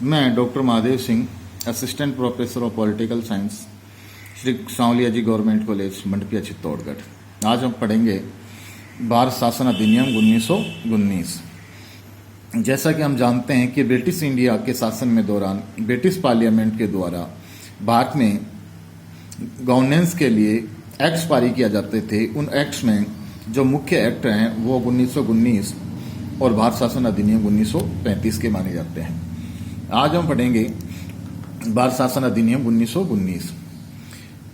मैं doctor Mahadev Singh, assistant professor of political science, Shri Sanwaliya ji government college Mandapiya Chittorgarh. आज हम पढ़ेंगे भारत शासन अधिनियम 1919। जैसा कि हम जानते हैं कि ब्रिटिश इंडिया के शासन में दौरान ब्रिटिश पार्लियामेंट के द्वारा भारत में गवर्नेंस के लिए एक्ट्स पारित किया जाते थे। उन एक्ट्स में जो मुख्य एक्ट हैं वो 1919 और भारत शासन अधिनियम 1935 के माने जाते हैं। आज हम पढ़ेंगे भारत शासन अधिनियम 1919।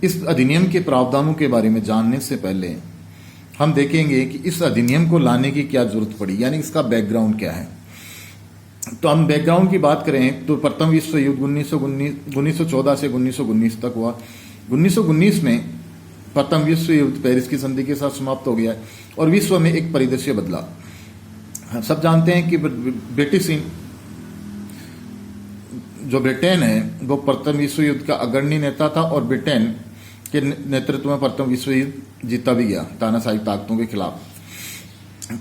इस अधिनियम के प्रावधानों के बारे में जानने से पहले हम देखेंगे कि इस अधिनियम को लाने की क्या जरूरत पड़ी, यानी इसका बैकग्राउंड क्या है। तो हम बैकग्राउंड की बात करें तो प्रथम विश्व युद्ध 1914 से 1919 तक हुआ। 1919 में प्रथम विश्व युद्ध पेरिस की संधि के साथ समाप्त हो गया और विश्व में एक परिदृश्य बदला। सब जानते हैं कि ब्रिटेन है वो प्रथम विश्व युद्ध का अग्रणी नेता था और ब्रिटेन के नेतृत्व में प्रथम विश्व युद्ध जीता भी गया तानाशाही ताकतों के खिलाफ।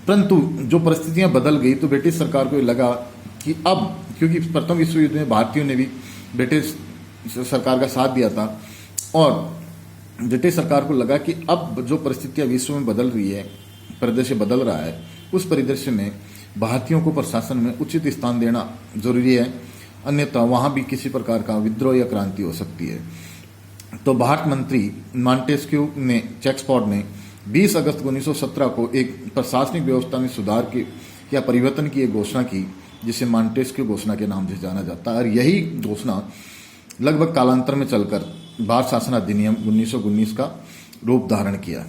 परंतु जो परिस्थितियां बदल गई तो ब्रिटिश सरकार को लगा कि अब, क्योंकि प्रथम विश्व युद्ध में भारतीयों ने भी ब्रिटिश सरकार का साथ दिया था और ब्रिटिश सरकार को लगा कि अब जो परिस्थितियां विश्व में बदल रही है, परिदृश्य बदल रहा है, उस परिदृश्य में भारतीयों को प्रशासन में उचित स्थान देना जरूरी है, अन्यथा वहां भी किसी प्रकार का विद्रोह या क्रांति हो सकती है। तो भारत मंत्री मॉन्टेस्क्यू ने चेम्स्फोर्ड ने 20 अगस्त 1917 को एक प्रशासनिक व्यवस्था में सुधार की या परिवर्तन की एक घोषणा की, जिसे मॉन्टेस्क्यू घोषणा के नाम से जाना जाता है। और यही घोषणा लगभग कालांतर में चलकर भारत शासन अधिनियम 1919 का रूप धारण किया।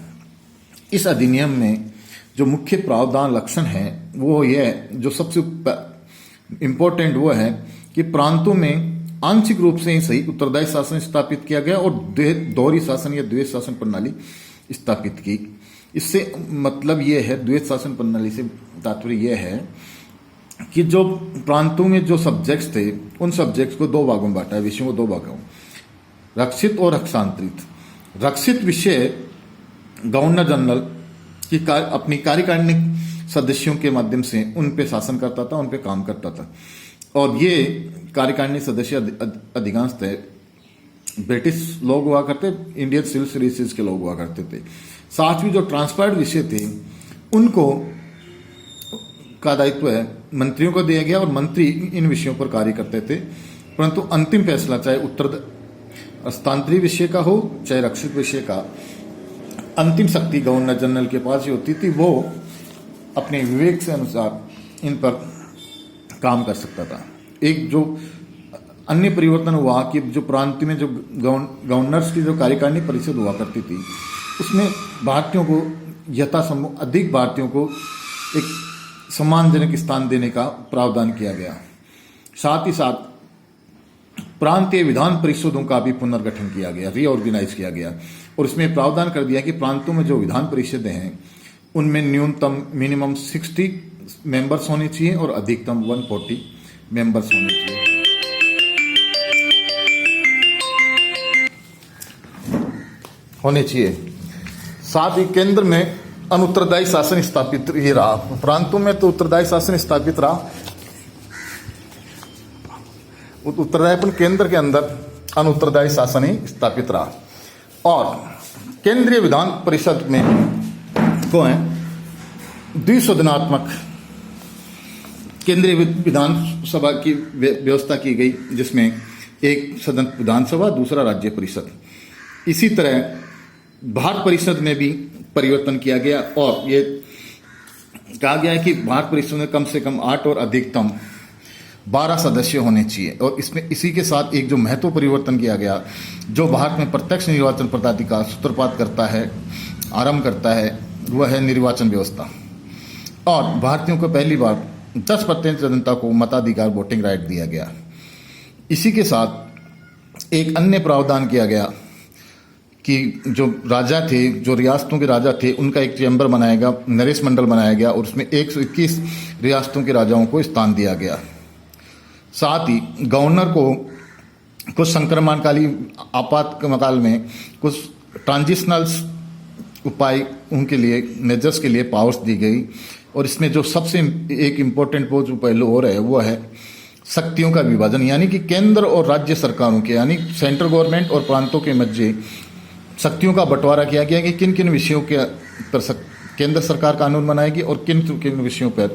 इस अधिनियम में जो मुख्य प्रावधान लक्षण है वो यह, जो सबसे इंपॉर्टेंट वो है कि प्रांतों में आंशिक रूप से ही सही उत्तरदायी शासन स्थापित किया गया और दोहरी शासन या द्वैत शासन प्रणाली स्थापित की। इससे मतलब यह है, द्वैत शासन प्रणाली से तात्पर्य यह है कि जो प्रांतों में जो सब्जेक्ट्स थे उन सब्जेक्ट्स को दो भागों में बांटा है, विषयों को दो भागों, रक्षित और रक्षांतरित। रक्षित विषय गवर्नर जनरल की अपनी कार्यकारिणी सदस्यों के माध्यम से उन पे शासन करता था, उन पे काम करता था और ये कार्यकारिणी सदस्य अधिकांशतः ब्रिटिश लोग हुआ करते, इंडियन सिविल सर्विसेज के लोग हुआ करते थे। साथ ही जो ट्रांसफर्ड विषय थे उनको का दायित्व है मंत्रियों को दिया गया और मंत्री इन विषयों पर कार्य करते थे। परंतु अंतिम फैसला चाहे हस्तांतरित विषय का हो चाहे रक्षित विषय का, अंतिम शक्ति गवर्नर जनरल के पास ही होती थी। वो अपने विवेक से अनुसार इन पर काम कर सकता था। एक जो अन्य परिवर्तन हुआ कि जो प्रांत में जो गवर्नर्स की जो कार्यकारिणी परिषद हुआ करती थी उसमें भारतीयों को यथासंभव अधिक भारतीयों को एक सम्मानजनक स्थान देने का प्रावधान किया गया। साथ ही साथ प्रांतीय विधान परिषदों का भी पुनर्गठन किया गया, रीऑर्गेनाइज किया गया और इसमें प्रावधान कर दिया कि प्रांतों में जो विधान परिषदें हैं उनमें न्यूनतम मिनिमम 60 मेंबर्स होने चाहिए और अधिकतम 140 मेंबर्स होने चाहिए। साथ ही केंद्र में अनुत्तरदायी शासन स्थापित ही रहा। प्रांतों में तो उत्तरदायी शासन स्थापित रहा, उत्तरदायीपन केंद्र के अंदर अनुत्तरदायी शासन ही स्थापित रहा। और केंद्रीय विधान परिषद में को है द्विसदनात्मक केंद्रीय विधानसभा की व्यवस्था की गई, जिसमें एक सदन विधानसभा, दूसरा राज्य परिषद। इसी तरह भारत परिषद में भी परिवर्तन किया गया और ये कहा गया है कि भारत परिषद में कम से कम 8 और अधिकतम 12 सदस्य होने चाहिए। और इसमें इसी के साथ एक जो महत्व परिवर्तन किया गया, जो भारत में प्रत्यक्ष निर्वाचन पद्धति का सूत्रपात करता है, आरंभ करता है, वह है निर्वाचन व्यवस्था। और भारतीयों को पहली बार 10% जनता को मताधिकार, वोटिंग राइट दिया गया। इसी के साथ एक अन्य प्रावधान किया गया कि जो राजा थे, जो रियासतों के राजा थे, उनका एक चैम्बर बनाया, नरेश मंडल बनाया गया और उसमें 121 रियासतों के राजाओं को स्थान दिया गया। साथ ही गवर्नर को कुछ संक्रमणकालीन आपातकाल में कुछ ट्रांजिशनल उपाय उनके लिए मेजर्स के लिए पावर्स दी गई और इसमें जो सबसे एक इम्पोर्टेंट वो जो पहलू हो रहा है वो है शक्तियों का विभाजन, यानी कि केंद्र और राज्य सरकारों के, यानी सेंट्रल गवर्नमेंट और प्रांतों के मध्य शक्तियों का बंटवारा किया गया कि किन किन विषयों के पर केंद्र सरकार कानून बनाएगी और किन किन विषयों पर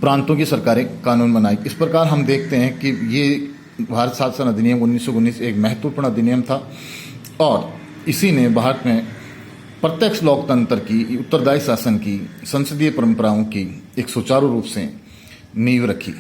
प्रांतों की सरकारें कानून बनाएगी। इस प्रकार हम देखते हैं कि ये भारत शासन अधिनियम 1919 एक महत्वपूर्ण अधिनियम था और इसी ने भारत में प्रत्यक्ष लोकतंत्र की, उत्तरदायी शासन की, संसदीय परंपराओं की एक सुचारू रूप से नींव रखी।